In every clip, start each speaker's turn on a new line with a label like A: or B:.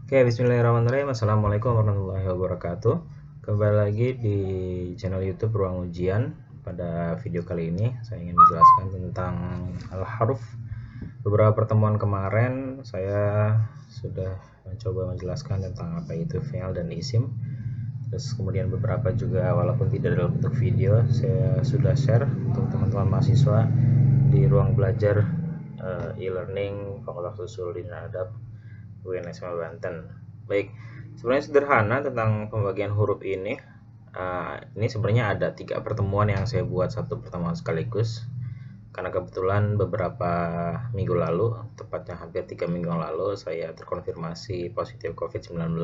A: Oke, bismillahirrahmanirrahim. Assalamualaikum warahmatullahi wabarakatuh. Kembali lagi di channel YouTube Ruang Ujian. Pada video kali ini saya ingin menjelaskan tentang al-haruf. Beberapa pertemuan kemarin saya sudah mencoba menjelaskan tentang apa itu fi'il dan isim. Terus kemudian beberapa juga walaupun tidak dalam bentuk video, saya sudah share untuk teman-teman mahasiswa di ruang belajar e-learning Fakultas Usul dan Adab UNSM Banten. Baik, sebenarnya sederhana tentang pembagian huruf ini. Ini sebenarnya ada 3 pertemuan yang saya buat satu pertemuan sekaligus. Karena kebetulan beberapa minggu lalu, tepatnya hampir 3 minggu yang lalu, saya terkonfirmasi positif COVID-19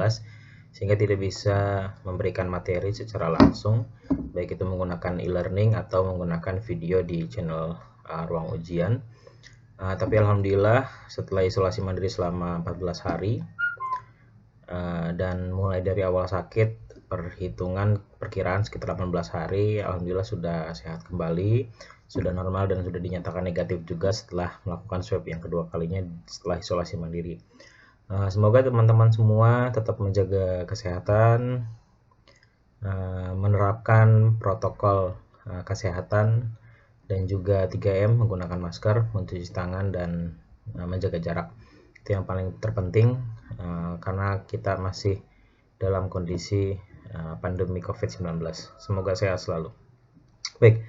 A: sehingga tidak bisa memberikan materi secara langsung, baik itu menggunakan e-learning atau menggunakan video di channel Ruang Ujian. Tapi alhamdulillah setelah isolasi mandiri selama 14 hari dan mulai dari awal sakit perkiraan sekitar 18 hari, alhamdulillah sudah sehat kembali, sudah normal dan sudah dinyatakan negatif juga setelah melakukan swab yang kedua kalinya setelah isolasi mandiri. Semoga teman-teman semua tetap menjaga kesehatan, menerapkan protokol kesehatan dan juga 3M, menggunakan masker, mencuci tangan dan menjaga jarak. Itu yang paling terpenting karena kita masih dalam kondisi pandemi COVID-19. Semoga sehat selalu. Baik,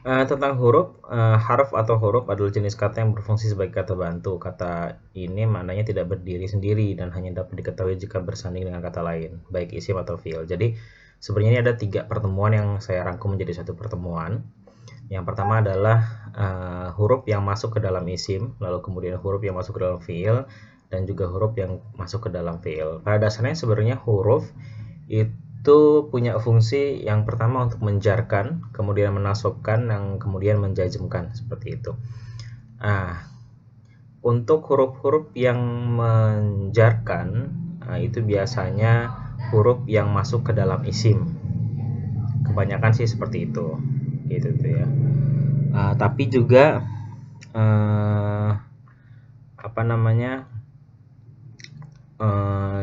A: tentang huruf, harf atau huruf adalah jenis kata yang berfungsi sebagai kata bantu. Kata ini maknanya tidak berdiri sendiri dan hanya dapat diketahui jika bersanding dengan kata lain, baik isim atau fiil. Jadi sebenarnya ini ada 3 pertemuan yang saya rangkum menjadi satu pertemuan. Yang pertama adalah huruf yang masuk ke dalam isim, lalu kemudian huruf yang masuk ke dalam fiil, dan juga huruf yang masuk ke dalam fiil. Pada dasarnya sebenarnya huruf itu punya fungsi yang pertama untuk menjarkan, kemudian menasabkan, yang kemudian menjazmkan, seperti itu. Untuk huruf-huruf yang menjarkan, itu biasanya huruf yang masuk ke dalam isim. Kebanyakan sih seperti itu, gitu tuh ya. Tapi juga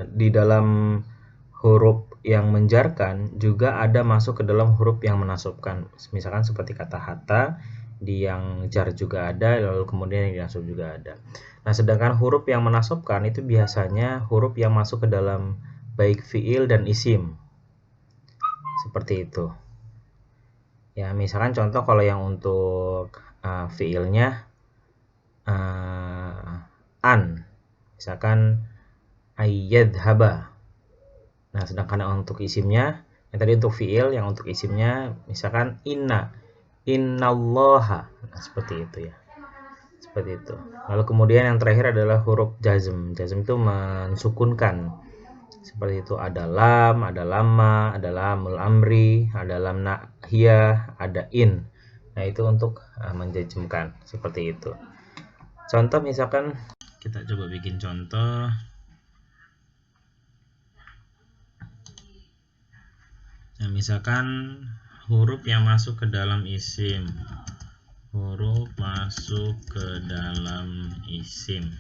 A: di dalam huruf yang menjarkan juga ada masuk ke dalam huruf yang menasabkan. Misalkan seperti kata hatta, di yang jar juga ada, lalu kemudian yang dinasab juga ada. Nah, sedangkan huruf yang menasabkan itu biasanya huruf yang masuk ke dalam baik fiil dan isim. Seperti itu. Ya, misalkan contoh kalau yang untuk fiilnya an, misalkan ayyadhaba. Nah, sedangkan untuk isimnya, yang tadi untuk fiil, yang untuk isimnya misalkan innallaha. Nah, seperti itu ya. Seperti itu. Lalu kemudian yang terakhir adalah huruf jazm. Jazm itu mensukunkan. Seperti itu, ada lam, ada lama, ada lamul amri, ada lam nahiyah, ada in. Nah, itu untuk menjazmkan, seperti itu. Contoh misalkan kita coba bikin contoh. Nah, misalkan huruf yang masuk ke dalam isim. Huruf masuk ke dalam isim.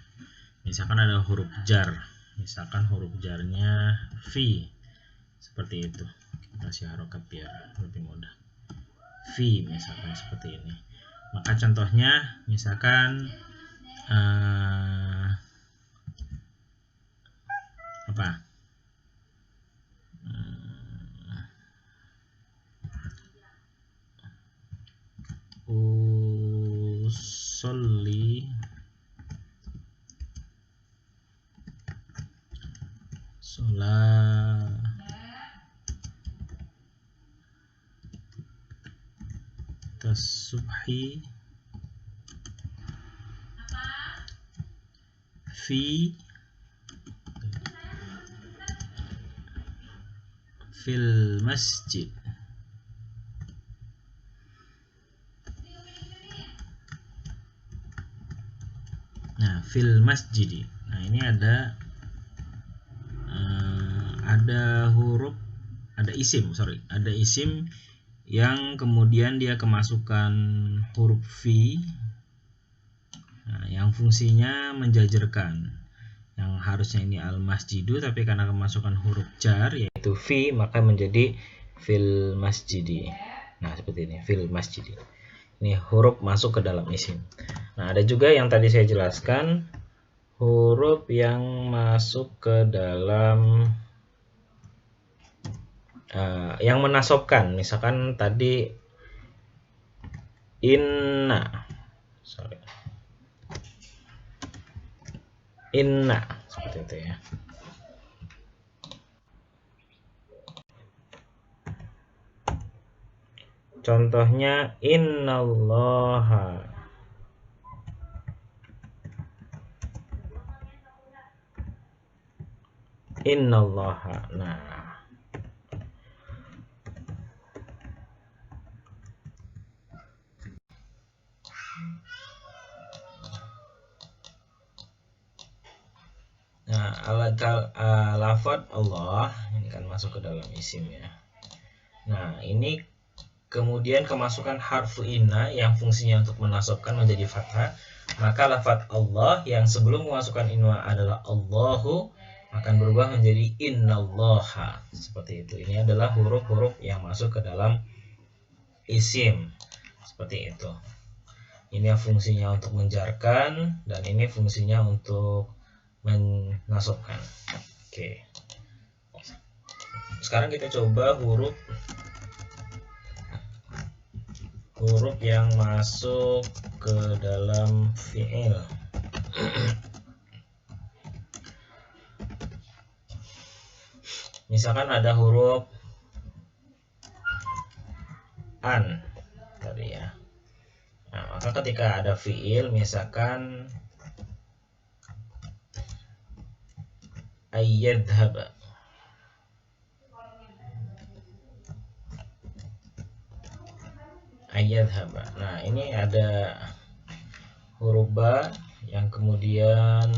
A: Misalkan ada huruf jar. Misalkan huruf jarnya fi. Seperti itu. Kita kasih harokat biar lebih mudah. Fi misalkan seperti ini. Maka contohnya misalkan usolli sholatas subhi fil masjid. Nah, fil masjid. Nah, ini ada huruf, ada isim yang kemudian dia kemasukan huruf fi, yang fungsinya menjajarkan. yang harusnya ini al-masjidu, tapi karena kemasukan huruf jar yaitu fi, maka menjadi fil masjidi. Nah, seperti ini, fil masjidi. Ini huruf masuk ke dalam isim. Nah, ada juga yang tadi saya jelaskan, huruf yang masuk ke dalam yang menasobkan. Misalkan tadi inna, inna, seperti itu ya. Contohnya innallaha. Innallaha. Nah, lafaz Allah ini kan masuk ke dalam isim ya. Nah, ini kemudian kemasukan harfu inna yang fungsinya untuk menasobkan menjadi fathah, maka lafaz Allah yang sebelum memasukkan inna adalah Allahu akan berubah menjadi innallaha. Seperti itu. Ini adalah huruf-huruf yang masuk ke dalam isim. Seperti itu. Ini yang fungsinya untuk menjarkan dan ini fungsinya untuk menasobkan. Oke. Sekarang kita coba huruf yang masuk ke dalam fi'il. Misalkan ada huruf an tadi ya. Nah, maka ketika ada fi'il, misalkan ayyadhaba, ayyadhaba. Nah, ini ada huruf ba yang kemudian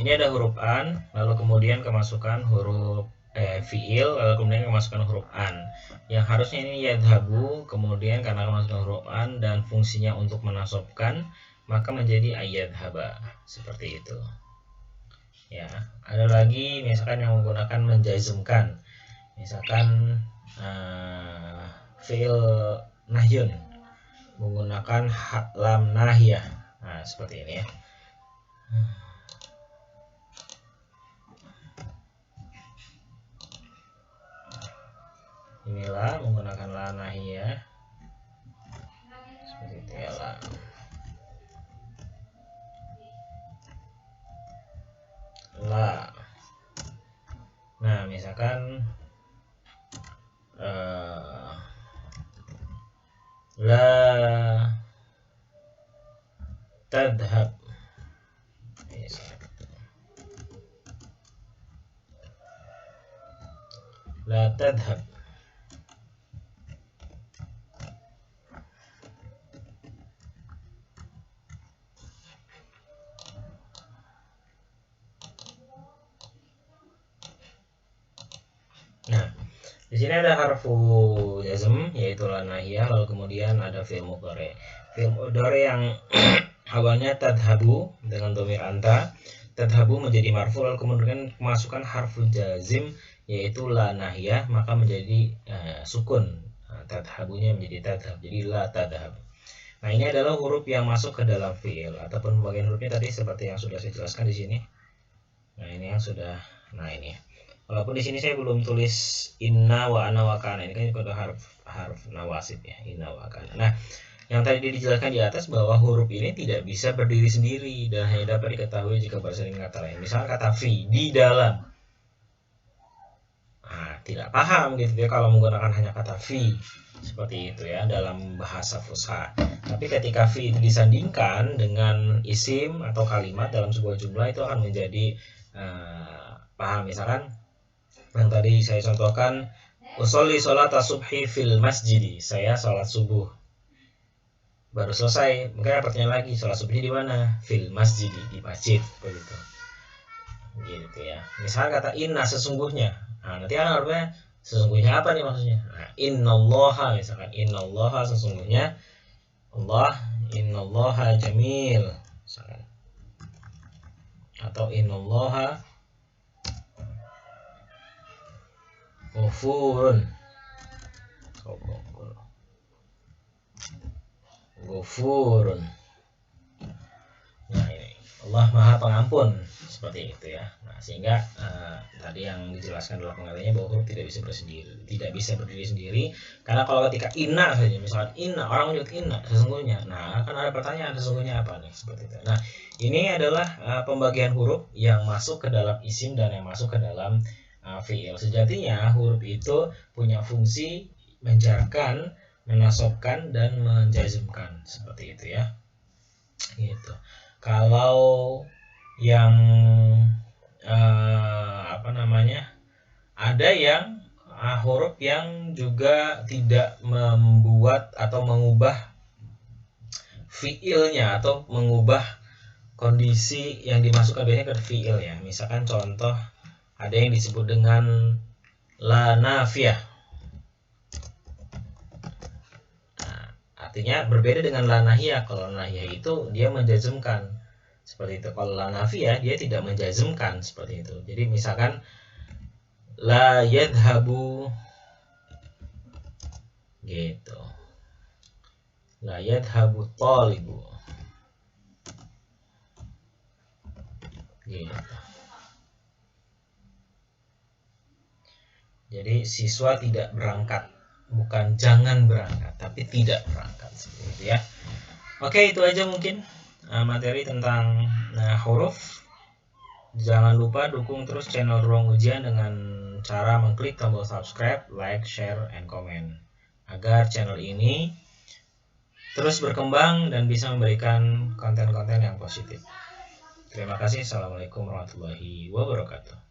A: ini ada huruf an, lalu kemudian kemasukan huruf fiil, lalu kemudian kemasukan huruf an. Yang harusnya ini yadhabu, kemudian karena kemasukan huruf an dan fungsinya untuk menasobkan, maka menjadi ayyadhaba. Seperti itu. Ya, ada lagi misalkan yang menggunakan menjazmkan. Misalkan fiil nahyun menggunakan lam nahiyah. Nah, seperti ini ya. Inilah menggunakan la nahiyah. Seperti itu ya lah. La. Nah, misalkan la tadhab. La tadhab. Nah, di sini ada harfu jazm yaitu la nahiyah, lalu kemudian ada fi'il mudhari. Fi'il mudhari yang awalnya tadhabu dengan dhamir anta, tadhabu menjadi marfu, lalu kemudian masukkan harfu jazim yaitu la nahiyah, maka menjadi sukun. Tadhabunya menjadi tadhab, jadi la tadhab. Nah, ini adalah huruf yang masuk ke dalam fi'il ataupun bagian hurufnya tadi seperti yang sudah saya jelaskan di sini. Nah, ini yang sudah. Nah, ini. Walaupun di sini saya belum tulis inna wa ana wa kana, ini kan juga harf nawasib ya, inna wa kana. Nah, yang tadi dijelaskan di atas bahwa huruf ini tidak bisa berdiri sendiri dan hanya dapat diketahui jika bersanding kata lain. Misalnya kata fi, di dalam. Nah, tidak paham gitu ya kalau menggunakan hanya kata fi seperti itu ya dalam bahasa fusha. Tapi ketika fi itu disandingkan dengan isim atau kalimat dalam sebuah jumlah itu akan menjadi paham. Misalkan yang tadi saya contohkan, usolli sholata subhi fil masjid, saya sholat subuh. Baru selesai, mungkin ada pertanyaan lagi, sholat subuhnya di mana? Fil masjid, di masjid, begitu. Gitu ya. Misalnya kata inna, sesungguhnya. Nah, nanti kan artinya sesungguhnya apa nih maksudnya? Nah, innallaha, misalkan innallaha sesungguhnya Allah, innallaha jamil, misalkan. Atau innallaha ghafurun. Ghafurun. Nah, ini Allah Maha Pengampun, seperti itu ya. Nah, sehingga tadi yang dijelaskan dalam pengertiannya bahwa huruf tidak bisa berdiri sendiri, karena kalau ketika inna saja, misalkan inna, orang menyebut inna sesungguhnya, nah kan ada pertanyaan sesungguhnya apa nih, seperti itu. Nah, ini adalah pembagian huruf yang masuk ke dalam isim dan yang masuk ke dalam fiil. Sejatinya huruf itu punya fungsi menjarkan, menasobkan, dan menjazmkan, seperti itu ya. Gitu. Kalau yang ada yang huruf yang juga tidak membuat atau mengubah fiilnya atau mengubah kondisi yang dimasukkan biasanya ke fiil ya. Misalkan contoh ada yang disebut dengan la nafiyah. Artinya berbeda dengan la nahiyah. Kalau la nahiyah itu dia menjazmkan, seperti itu. Kalau la nafiyah dia tidak menjazmkan, seperti itu. Jadi misalkan la yadhabu, gitu. La yadhabu talibu, gitu. Jadi siswa tidak berangkat, bukan jangan berangkat, tapi tidak berangkat, seperti itu ya. Oke, itu aja mungkin materi tentang huruf. Jangan lupa dukung terus channel Ruang Ujian dengan cara mengklik tombol subscribe, like, share, and comment, agar channel ini terus berkembang dan bisa memberikan konten-konten yang positif. Terima kasih. Assalamualaikum warahmatullahi wabarakatuh.